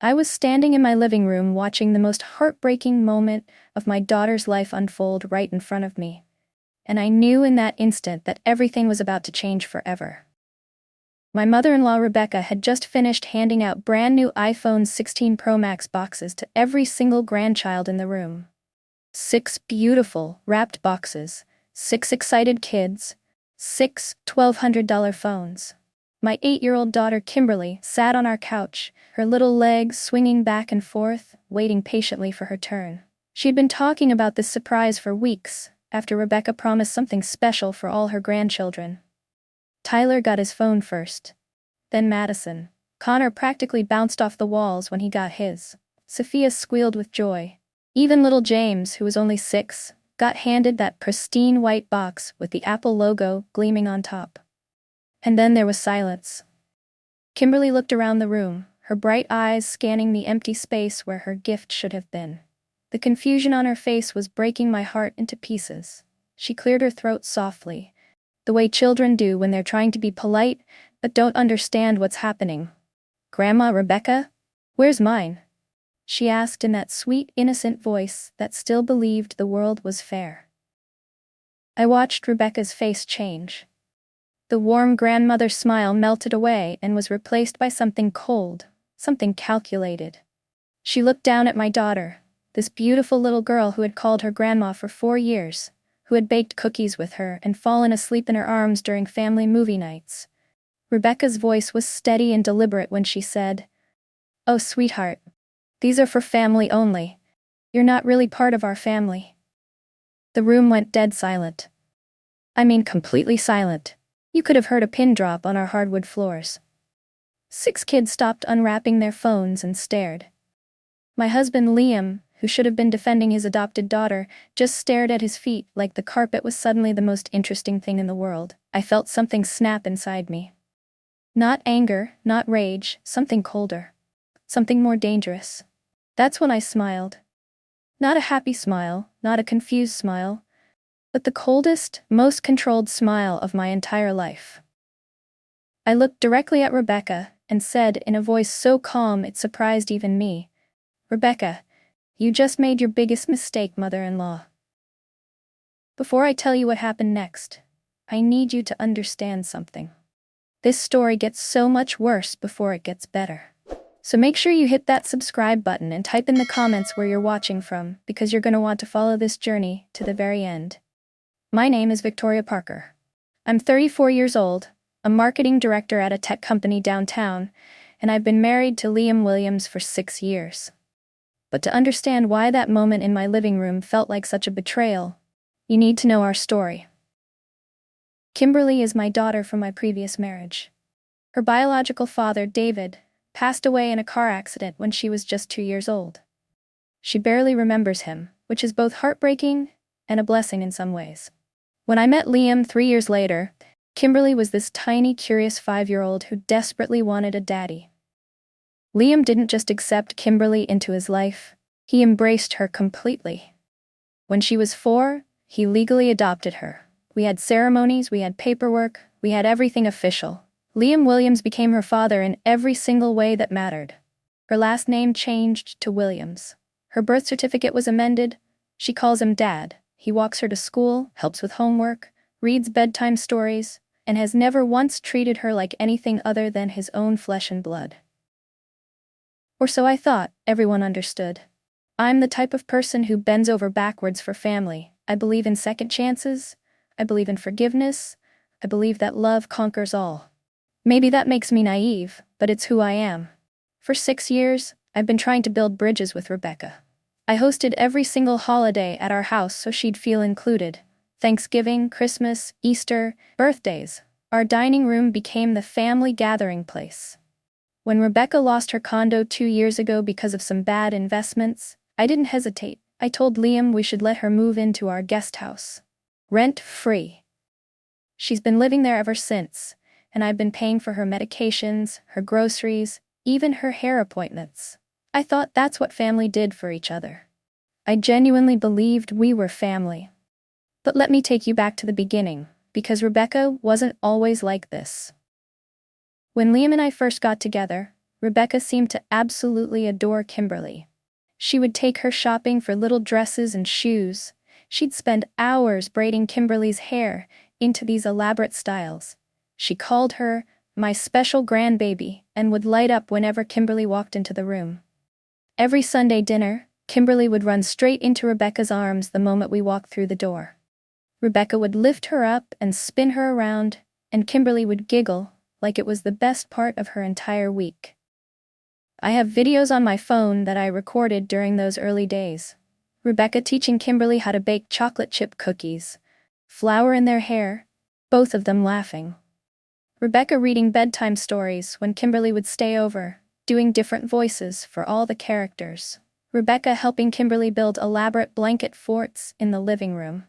I was standing in my living room watching the most heartbreaking moment of my daughter's life unfold right in front of me. And I knew in that instant that everything was about to change forever. My mother-in-law Rebecca had just finished handing out brand new iPhone 16 Pro Max boxes to every single grandchild in the room. 6 beautiful, wrapped boxes, 6 excited kids, 6 $1,200 phones. My 8-year-old daughter Kimberly sat on our couch, her little legs swinging back and forth, waiting patiently for her turn. She'd been talking about this surprise for weeks, after Rebecca promised something special for all her grandchildren. Tyler got his phone first. Then Madison. Connor practically bounced off the walls when he got his. Sophia squealed with joy. Even little James, who was only 6, got handed that pristine white box with the Apple logo gleaming on top. And then there was silence. Kimberly looked around the room, her bright eyes scanning the empty space where her gift should have been. The confusion on her face was breaking my heart into pieces. She cleared her throat softly, the way children do when they're trying to be polite but don't understand what's happening. "Grandma Rebecca? Where's mine?" she asked in that sweet, innocent voice that still believed the world was fair. I watched Rebecca's face change. The warm grandmother smile melted away and was replaced by something cold, something calculated. She looked down at my daughter, this beautiful little girl who had called her grandma for 4 years, who had baked cookies with her and fallen asleep in her arms during family movie nights. Rebecca's voice was steady and deliberate when she said, "Oh, sweetheart, these are for family only. You're not really part of our family." The room went dead silent. I mean completely silent. You could have heard a pin drop on our hardwood floors. 6 kids stopped unwrapping their phones and stared. My husband Liam, who should have been defending his adopted daughter, just stared at his feet like the carpet was suddenly the most interesting thing in the world. I felt something snap inside me. Not anger, not rage, something colder. Something more dangerous. That's when I smiled. Not a happy smile, not a confused smile, but the coldest, most controlled smile of my entire life. I looked directly at Rebecca and said in a voice so calm it surprised even me, "Rebecca, you just made your biggest mistake, mother-in-law." Before I tell you what happened next, I need you to understand something. This story gets so much worse before it gets better. So make sure you hit that subscribe button and type in the comments where you're watching from, because you're going to want to follow this journey to the very end. My name is Victoria Parker. I'm 34 years old, a marketing director at a tech company downtown, and I've been married to Liam Williams for 6 years. But to understand why that moment in my living room felt like such a betrayal, you need to know our story. Kimberly is my daughter from my previous marriage. Her biological father, David, passed away in a car accident when she was just 2 years old. She barely remembers him, which is both heartbreaking and a blessing in some ways. When I met Liam 3 years later, Kimberly was this tiny, curious 5-year-old who desperately wanted a daddy. Liam didn't just accept Kimberly into his life, he embraced her completely. When she was 4, he legally adopted her. We had ceremonies, we had paperwork, we had everything official. Liam Williams became her father in every single way that mattered. Her last name changed to Williams. Her birth certificate was amended. She calls him Dad. He walks her to school, helps with homework, reads bedtime stories, and has never once treated her like anything other than his own flesh and blood. Or so I thought. Everyone understood. I'm the type of person who bends over backwards for family. I believe in second chances. I believe in forgiveness. I believe that love conquers all. Maybe that makes me naive, but it's who I am. For 6 years, I've been trying to build bridges with Rebecca. I hosted every single holiday at our house so she'd feel included. Thanksgiving, Christmas, Easter, birthdays. Our dining room became the family gathering place. When Rebecca lost her condo 2 years ago because of some bad investments, I didn't hesitate. I told Liam we should let her move into our guest house. Rent-free. She's been living there ever since, and I've been paying for her medications, her groceries, even her hair appointments. I thought that's what family did for each other. I genuinely believed we were family. But let me take you back to the beginning, because Rebecca wasn't always like this. When Liam and I first got together, Rebecca seemed to absolutely adore Kimberly. She would take her shopping for little dresses and shoes. She'd spend hours braiding Kimberly's hair into these elaborate styles. She called her my special grandbaby and would light up whenever Kimberly walked into the room. Every Sunday dinner, Kimberly would run straight into Rebecca's arms the moment we walked through the door. Rebecca would lift her up and spin her around, and Kimberly would giggle like it was the best part of her entire week. I have videos on my phone that I recorded during those early days. Rebecca teaching Kimberly how to bake chocolate chip cookies, flour in their hair, both of them laughing. Rebecca reading bedtime stories when Kimberly would stay over, doing different voices for all the characters. Rebecca helping Kimberly build elaborate blanket forts in the living room.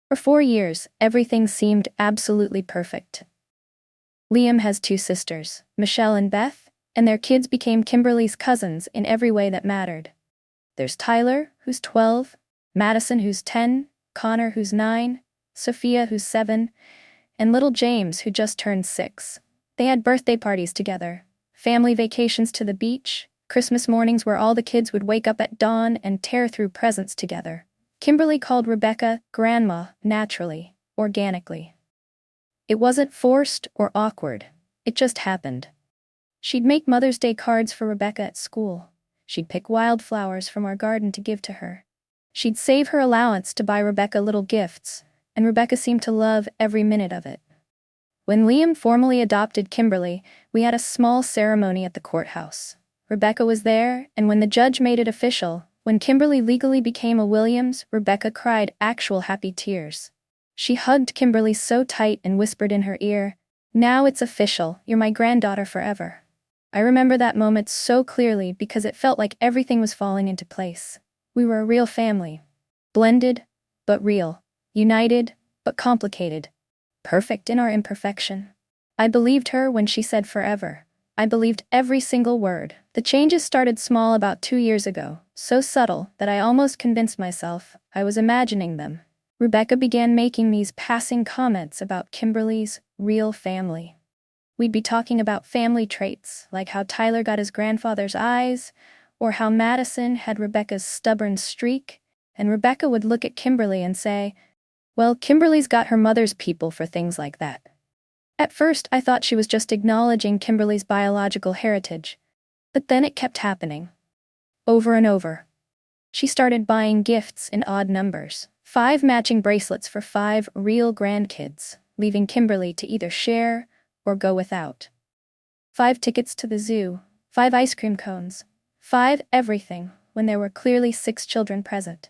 For 4 years, everything seemed absolutely perfect. Liam has 2 sisters, Michelle and Beth, and their kids became Kimberly's cousins in every way that mattered. There's Tyler, who's 12, Madison, who's 10, Connor, who's 9, Sophia, who's 7, and little James, who just turned 6. They had birthday parties together, family vacations to the beach, Christmas mornings where all the kids would wake up at dawn and tear through presents together. Kimberly called Rebecca Grandma naturally, organically. It wasn't forced or awkward, it just happened. She'd make Mother's Day cards for Rebecca at school. She'd pick wildflowers from our garden to give to her. She'd save her allowance to buy Rebecca little gifts, and Rebecca seemed to love every minute of it. When Liam formally adopted Kimberly, we had a small ceremony at the courthouse. Rebecca was there, and when the judge made it official, when Kimberly legally became a Williams, Rebecca cried actual happy tears. She hugged Kimberly so tight and whispered in her ear, "Now it's official, you're my granddaughter forever." I remember that moment so clearly because it felt like everything was falling into place. We were a real family. Blended, but real. United, but complicated. Perfect in our imperfection. I believed her when she said forever. I believed every single word. The changes started small about 2 years ago, so subtle that I almost convinced myself I was imagining them. Rebecca began making these passing comments about Kimberly's real family. We'd be talking about family traits, like how Tyler got his grandfather's eyes, or how Madison had Rebecca's stubborn streak, and Rebecca would look at Kimberly and say, "Well, Kimberly's got her mother's people for things like that." At first, I thought she was just acknowledging Kimberly's biological heritage, but then it kept happening. Over and over. She started buying gifts in odd numbers. 5 matching bracelets for 5 real grandkids, leaving Kimberly to either share or go without. 5 tickets to the zoo, 5 ice cream cones, 5 everything, when there were clearly 6 children present.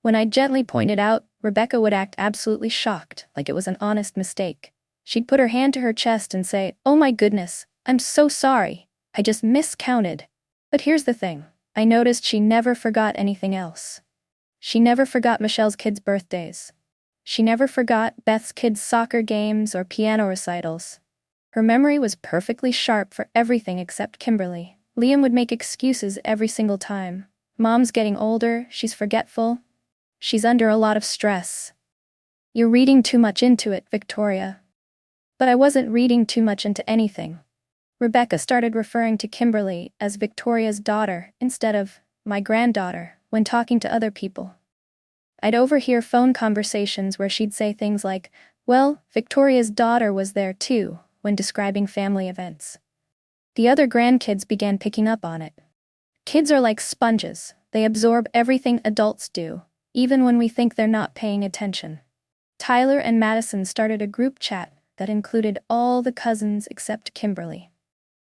When I gently pointed out, Rebecca would act absolutely shocked, like it was an honest mistake. She'd put her hand to her chest and say, "Oh my goodness, I'm so sorry, I just miscounted." But here's the thing, I noticed she never forgot anything else. She never forgot Michelle's kids' birthdays. She never forgot Beth's kids' soccer games or piano recitals. Her memory was perfectly sharp for everything except Kimberly. Liam would make excuses every single time. "Mom's getting older, she's forgetful. She's under a lot of stress." "You're reading too much into it, Victoria." But I wasn't reading too much into anything. Rebecca started referring to Kimberly as Victoria's daughter instead of my granddaughter when talking to other people. I'd overhear phone conversations where she'd say things like, "Well, Victoria's daughter was there too," when describing family events. The other grandkids began picking up on it. Kids are like sponges, they absorb everything adults do, even when we think they're not paying attention. Tyler and Madison started a group chat that included all the cousins except Kimberly.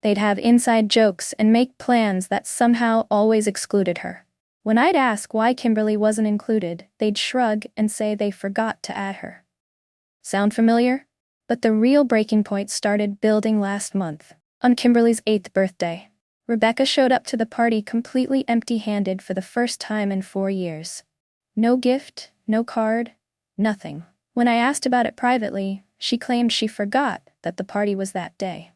They'd have inside jokes and make plans that somehow always excluded her. When I'd ask why Kimberly wasn't included, they'd shrug and say they forgot to add her. Sound familiar? But the real breaking point started building last month, on Kimberly's 8th birthday. Rebecca showed up to the party completely empty-handed for the first time in 4 years. No gift, no card, nothing. When I asked about it privately, she claimed she forgot that the party was that day.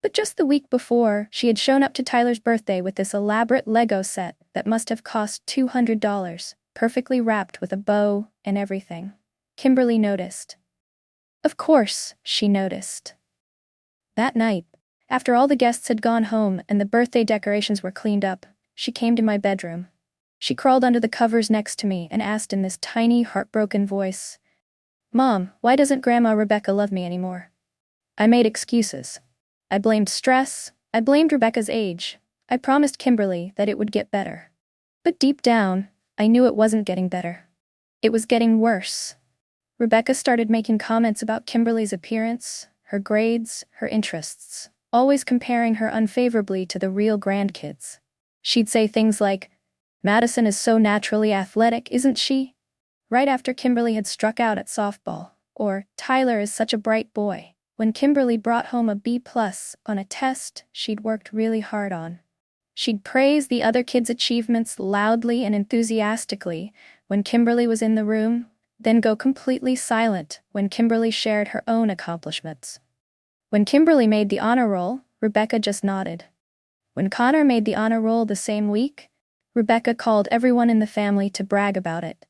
But just the week before, she had shown up to Tyler's birthday with this elaborate Lego set that must have cost $200, perfectly wrapped with a bow and everything. Kimberly noticed. Of course, she noticed. That night, After all the guests had gone home and the birthday decorations were cleaned up, she came to my bedroom. She crawled under the covers next to me and asked in this tiny, heartbroken voice, "Mom, why doesn't Grandma Rebecca love me anymore?" I made excuses. I blamed stress, I blamed Rebecca's age, I promised Kimberly that it would get better. But deep down, I knew it wasn't getting better. It was getting worse. Rebecca started making comments about Kimberly's appearance, her grades, her interests, always comparing her unfavorably to the real grandkids. She'd say things like, "Madison is so naturally athletic, isn't she?" Right after Kimberly had struck out at softball. Or, "Tyler is such a bright boy," when Kimberly brought home a B+ on a test she'd worked really hard on. She'd praise the other kids' achievements loudly and enthusiastically when Kimberly was in the room, then go completely silent when Kimberly shared her own accomplishments. When Kimberly made the honor roll, Rebecca just nodded. When Connor made the honor roll the same week, Rebecca called everyone in the family to brag about it.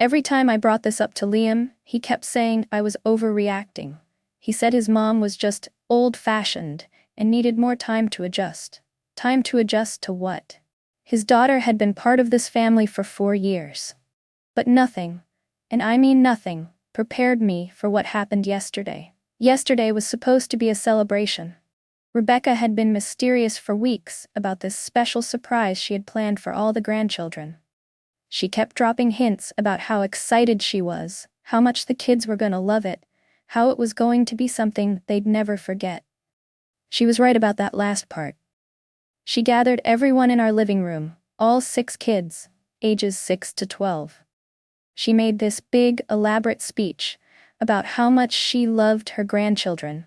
Every time I brought this up to Liam, he kept saying I was overreacting. He said his mom was just old-fashioned and needed more time to adjust. Time to adjust to what? His daughter had been part of this family for 4 years. But nothing, and I mean nothing, prepared me for what happened yesterday. Yesterday was supposed to be a celebration. Rebecca had been mysterious for weeks about this special surprise she had planned for all the grandchildren. She kept dropping hints about how excited she was, how much the kids were gonna love it, how it was going to be something they'd never forget. She was right about that last part. She gathered everyone in our living room, all 6 kids, ages 6 to 12. She made this big, elaborate speech about how much she loved her grandchildren,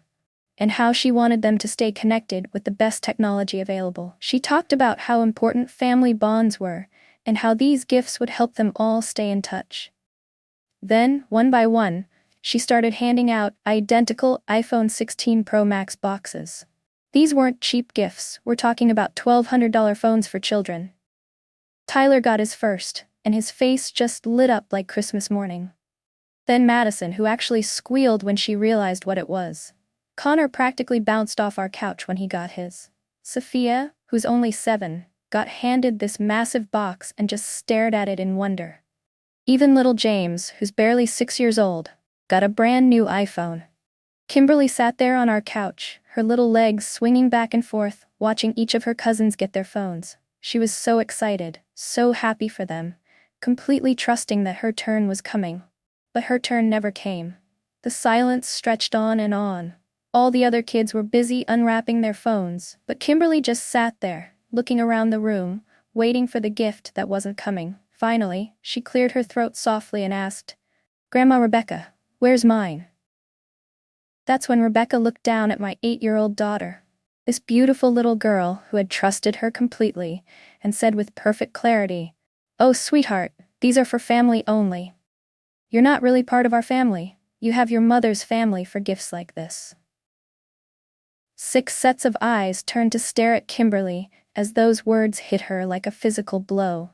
and how she wanted them to stay connected with the best technology available. She talked about how important family bonds were, and how these gifts would help them all stay in touch. Then, one by one, she started handing out identical iPhone 16 Pro Max boxes. These weren't cheap gifts, we're talking about $1,200 phones for children. Tyler got his first, and his face just lit up like Christmas morning. Then Madison, who actually squealed when she realized what it was. Connor practically bounced off our couch when he got his. Sophia, who's only 7, got handed this massive box and just stared at it in wonder. Even little James, who's barely 6 years old, got a brand new iPhone. Kimberly sat there on our couch, her little legs swinging back and forth, watching each of her cousins get their phones. She was so excited, so happy for them, completely trusting that her turn was coming. But her turn never came. The silence stretched on and on. All the other kids were busy unwrapping their phones, but Kimberly just sat there, looking around the room, waiting for the gift that wasn't coming. Finally, she cleared her throat softly and asked, "Grandma Rebecca, where's mine?" That's when Rebecca looked down at my 8-year-old daughter, this beautiful little girl who had trusted her completely, and said with perfect clarity, "Oh, sweetheart, these are for family only. You're not really part of our family. You have your mother's family for gifts like this." 6 sets of eyes turned to stare at Kimberly as those words hit her like a physical blow.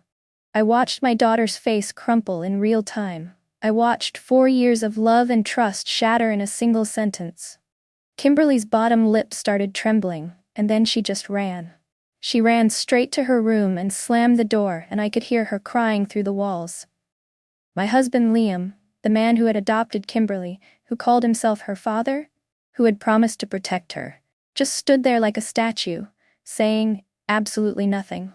I watched my daughter's face crumple in real time. I watched 4 years of love and trust shatter in a single sentence. Kimberly's bottom lip started trembling, and then she just ran. She ran straight to her room and slammed the door, and I could hear her crying through the walls. My husband Liam, the man who had adopted Kimberly, who called himself her father, who had promised to protect her, just stood there like a statue, saying absolutely nothing.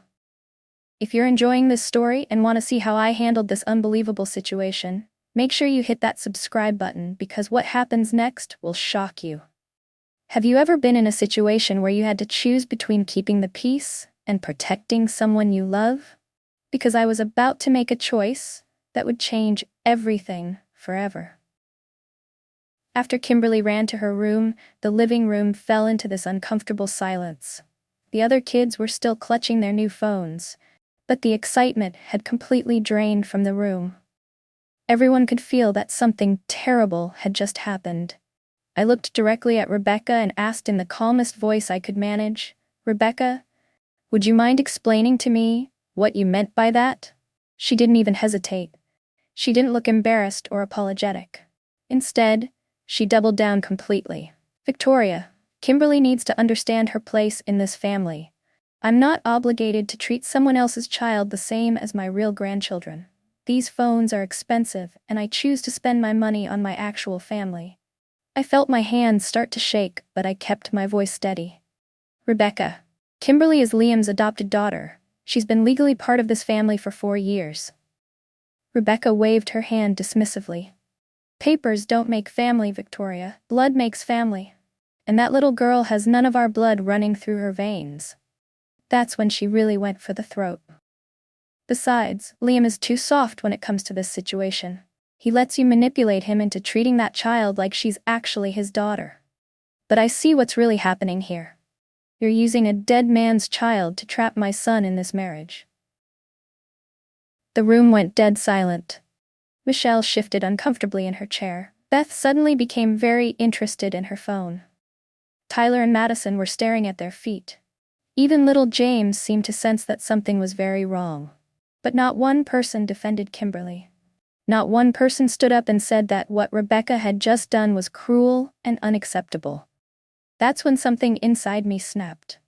If you're enjoying this story and want to see how I handled this unbelievable situation, make sure you hit that subscribe button because what happens next will shock you. Have you ever been in a situation where you had to choose between keeping the peace and protecting someone you love? Because I was about to make a choice that would change everything forever. After Kimberly ran to her room, the living room fell into this uncomfortable silence. The other kids were still clutching their new phones, but the excitement had completely drained from the room. Everyone could feel that something terrible had just happened. I looked directly at Rebecca and asked in the calmest voice I could manage, "Rebecca, would you mind explaining to me what you meant by that?" She didn't even hesitate. She didn't look embarrassed or apologetic. Instead, she doubled down completely. "Victoria, Kimberly needs to understand her place in this family. I'm not obligated to treat someone else's child the same as my real grandchildren. These phones are expensive, and I choose to spend my money on my actual family. I felt my hands start to shake, but I kept my voice steady. Rebecca. Kimberly is Liam's adopted daughter. She's been legally part of this family for 4 years. Rebecca waved her hand dismissively. Papers don't make family, Victoria. Blood makes family. And that little girl has none of our blood running through her veins. That's when she really went for the throat. Besides, Liam is too soft when it comes to this situation. He lets you manipulate him into treating that child like she's actually his daughter. But I see what's really happening here. You're using a dead man's child to trap my son in this marriage. The room went dead silent. Michelle shifted uncomfortably in her chair. Beth suddenly became very interested in her phone. Tyler and Madison were staring at their feet. Even little James seemed to sense that something was very wrong. But not one person defended Kimberly. Not one person stood up and said that what Rebecca had just done was cruel and unacceptable. That's when something inside me snapped.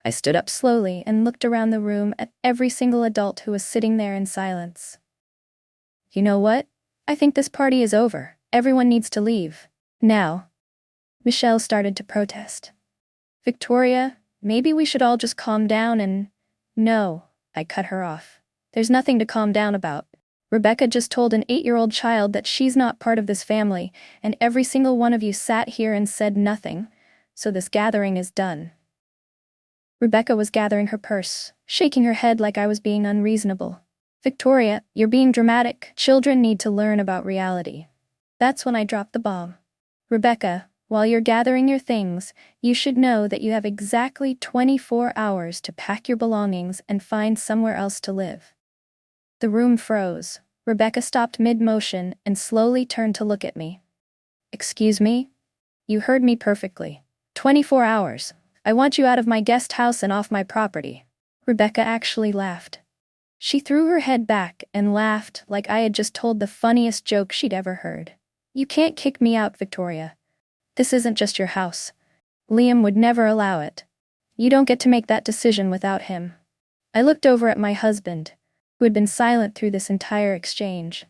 I stood up slowly and looked around the room at every single adult who was sitting there in silence. You know what? I think this party is over. Everyone needs to leave. Now. Michelle started to protest. Victoria, maybe we should all just calm down and... No, I cut her off. There's nothing to calm down about. Rebecca just told an 8-year-old child that she's not part of this family, and every single one of you sat here and said nothing, so this gathering is done. Rebecca was gathering her purse, shaking her head like I was being unreasonable. Victoria, you're being dramatic. Children need to learn about reality. That's when I dropped the bomb. Rebecca, while you're gathering your things, you should know that you have exactly 24 hours to pack your belongings and find somewhere else to live. The room froze. Rebecca stopped mid-motion and slowly turned to look at me. Excuse me? You heard me perfectly. 24 hours. I want you out of my guest house and off my property. Rebecca actually laughed. She threw her head back and laughed like I had just told the funniest joke she'd ever heard. You can't kick me out, Victoria. This isn't just your house. Liam would never allow it. You don't get to make that decision without him. I looked over at my husband, who had been silent through this entire exchange.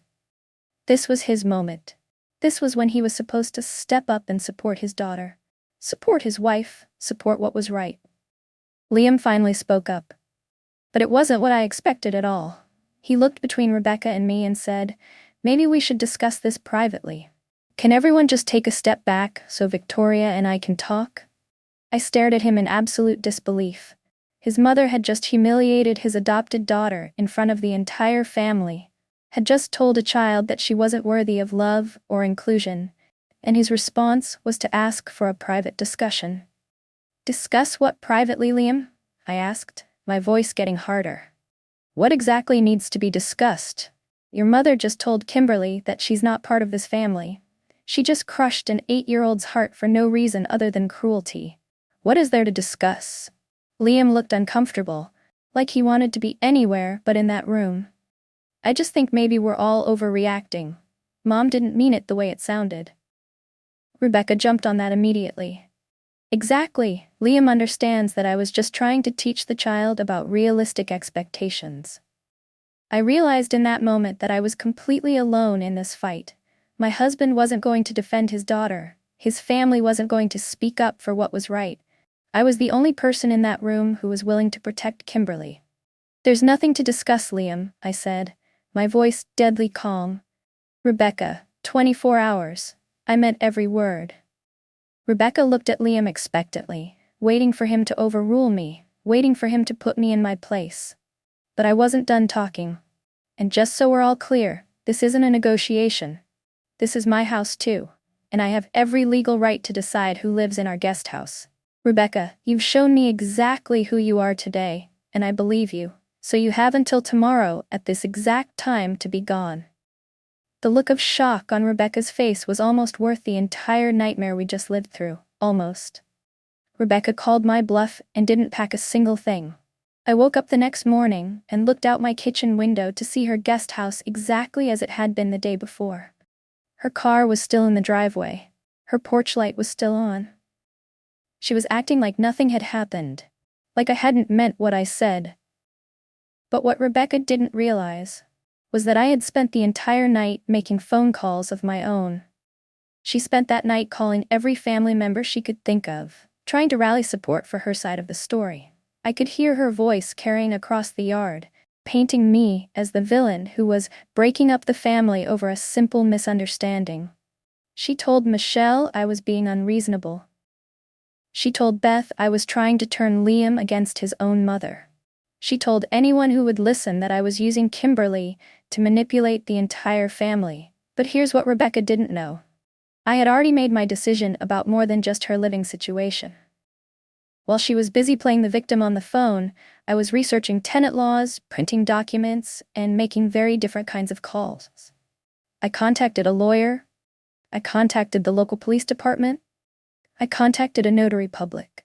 This was his moment. This was when he was supposed to step up and support his daughter. Support his wife, support what was right. Liam finally spoke up. But it wasn't what I expected at all. He looked between Rebecca and me and said, maybe we should discuss this privately. Can everyone just take a step back so Victoria and I can talk? I stared at him in absolute disbelief. His mother had just humiliated his adopted daughter in front of the entire family, had just told a child that she wasn't worthy of love or inclusion, and his response was to ask for a private discussion. Discuss what privately, Liam? I asked, my voice getting harder. What exactly needs to be discussed? Your mother just told Kimberly that she's not part of this family. She just crushed an 8-year-old's heart for no reason other than cruelty. What is there to discuss? Liam looked uncomfortable, like he wanted to be anywhere but in that room. I just think maybe we're all overreacting. Mom didn't mean it the way it sounded. Rebecca jumped on that immediately. Exactly, Liam understands that I was just trying to teach the child about realistic expectations. I realized in that moment that I was completely alone in this fight. My husband wasn't going to defend his daughter. His family wasn't going to speak up for what was right. I was the only person in that room who was willing to protect Kimberly. There's nothing to discuss, Liam, I said, my voice deadly calm. Rebecca, 24 hours. I meant every word. Rebecca looked at Liam expectantly, waiting for him to overrule me, waiting for him to put me in my place. But I wasn't done talking. And just so we're all clear, this isn't a negotiation. This is my house too, and I have every legal right to decide who lives in our guest house. Rebecca, you've shown me exactly who you are today, and I believe you, so you have until tomorrow at this exact time to be gone. The look of shock on Rebecca's face was almost worth the entire nightmare we just lived through, almost. Rebecca called my bluff and didn't pack a single thing. I woke up the next morning and looked out my kitchen window to see her guest house exactly as it had been the day before. Her car was still in the driveway. Her porch light was still on. She was acting like nothing had happened, like I hadn't meant what I said. But what Rebecca didn't realize was that I had spent the entire night making phone calls of my own. She spent that night calling every family member she could think of, trying to rally support for her side of the story. I could hear her voice carrying across the yard, painting me as the villain who was breaking up the family over a simple misunderstanding. She told Michelle I was being unreasonable. She told Beth I was trying to turn Liam against his own mother. She told anyone who would listen that I was using Kimberly to manipulate the entire family. But here's what Rebecca didn't know. I had already made my decision about more than just her living situation. While she was busy playing the victim on the phone, I was researching tenant laws, printing documents, and making very different kinds of calls. I contacted a lawyer. I contacted the local police department. I contacted a notary public.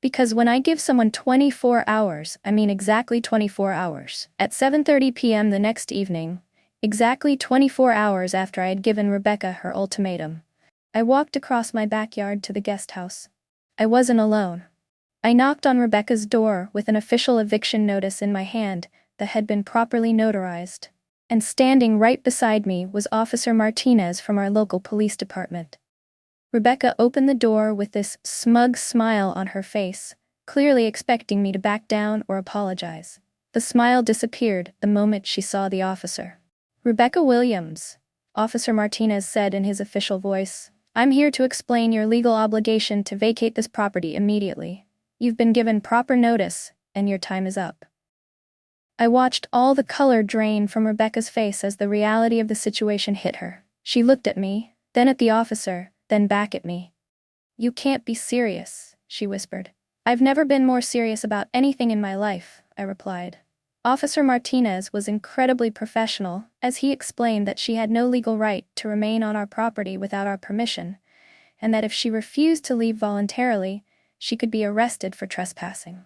Because when I give someone 24 hours, I mean exactly 24 hours. At 7:30 p.m. the next evening, exactly 24 hours after I had given Rebecca her ultimatum, I walked across my backyard to the guest house. I wasn't alone. I knocked on Rebecca's door with an official eviction notice in my hand that had been properly notarized. And standing right beside me was Officer Martinez from our local police department. Rebecca opened the door with this smug smile on her face, clearly expecting me to back down or apologize. The smile disappeared the moment she saw the officer. "Rebecca Williams," Officer Martinez said in his official voice, "I'm here to explain your legal obligation to vacate this property immediately. You've been given proper notice, and your time is up." I watched all the color drain from Rebecca's face as the reality of the situation hit her. She looked at me, then at the officer, then back at me. "You can't be serious," she whispered. "I've never been more serious about anything in my life," I replied. Officer Martinez was incredibly professional, as he explained that she had no legal right to remain on our property without our permission, and that if she refused to leave voluntarily, she could be arrested for trespassing.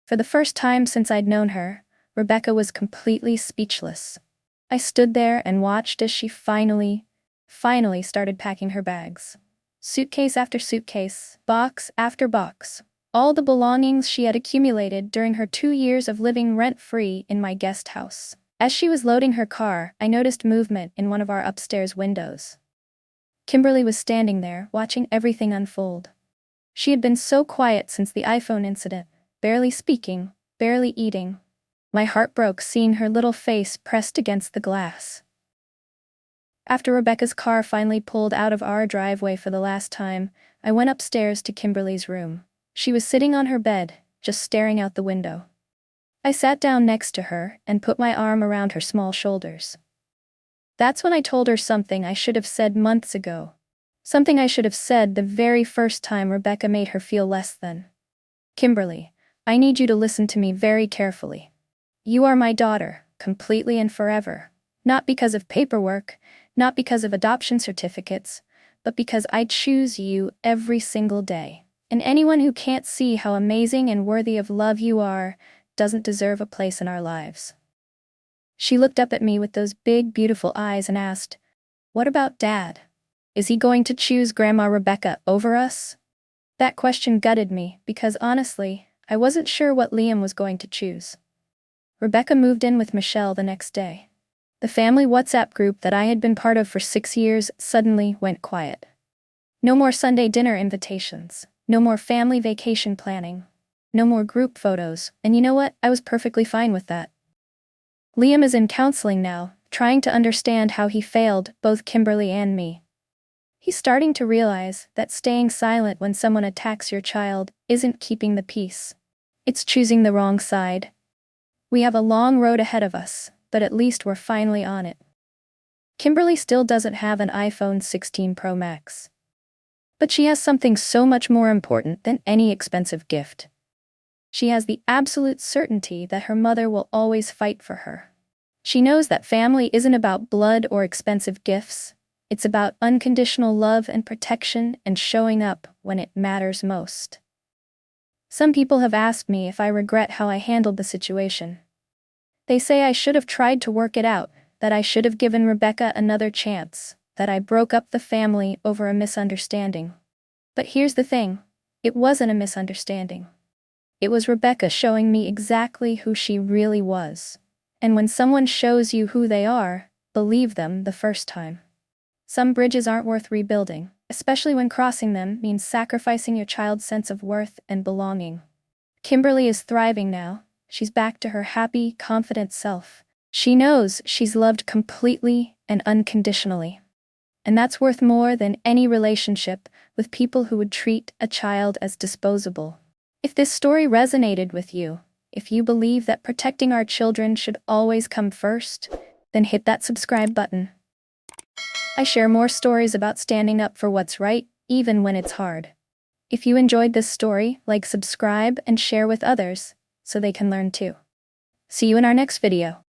For the first time since I'd known her, Rebecca was completely speechless. I stood there and watched as she finally started packing her bags. Suitcase after suitcase, box after box. All the belongings she had accumulated during her 2 years of living rent-free in my guest house. As she was loading her car, I noticed movement in one of our upstairs windows. Kimberly was standing there, watching everything unfold. She had been so quiet since the iPhone incident, barely speaking, barely eating. My heart broke seeing her little face pressed against the glass. After Rebecca's car finally pulled out of our driveway for the last time, I went upstairs to Kimberly's room. She was sitting on her bed, just staring out the window. I sat down next to her and put my arm around her small shoulders. That's when I told her something I should have said months ago. Something I should have said the very first time Rebecca made her feel less than. "Kimberly, I need you to listen to me very carefully. You are my daughter, completely and forever. Not because of paperwork, not because of adoption certificates, but because I choose you every single day. And anyone who can't see how amazing and worthy of love you are doesn't deserve a place in our lives." She looked up at me with those big, beautiful eyes and asked, "What about Dad? Is he going to choose Grandma Rebecca over us?" That question gutted me because honestly, I wasn't sure what Liam was going to choose. Rebecca moved in with Michelle the next day. The family WhatsApp group that I had been part of for 6 years suddenly went quiet. No more Sunday dinner invitations. No more family vacation planning. No more group photos, and you know what? I was perfectly fine with that. Liam is in counseling now, trying to understand how he failed both Kimberly and me. He's starting to realize that staying silent when someone attacks your child isn't keeping the peace. It's choosing the wrong side. We have a long road ahead of us, but at least we're finally on it. Kimberly still doesn't have an iPhone 16 Pro Max. But she has something so much more important than any expensive gift. She has the absolute certainty that her mother will always fight for her. She knows that family isn't about blood or expensive gifts. It's about unconditional love and protection and showing up when it matters most. Some people have asked me if I regret how I handled the situation. They say I should have tried to work it out, that I should have given Rebecca another chance, that I broke up the family over a misunderstanding. But here's the thing. It wasn't a misunderstanding. It was Rebecca showing me exactly who she really was. And when someone shows you who they are, believe them the first time. Some bridges aren't worth rebuilding, especially when crossing them means sacrificing your child's sense of worth and belonging. Kimberly is thriving now. She's back to her happy, confident self. She knows she's loved completely and unconditionally. And that's worth more than any relationship with people who would treat a child as disposable. If this story resonated with you, if you believe that protecting our children should always come first, then hit that subscribe button. I share more stories about standing up for what's right, even when it's hard. If you enjoyed this story, subscribe, and share with others so they can learn too. See you in our next video.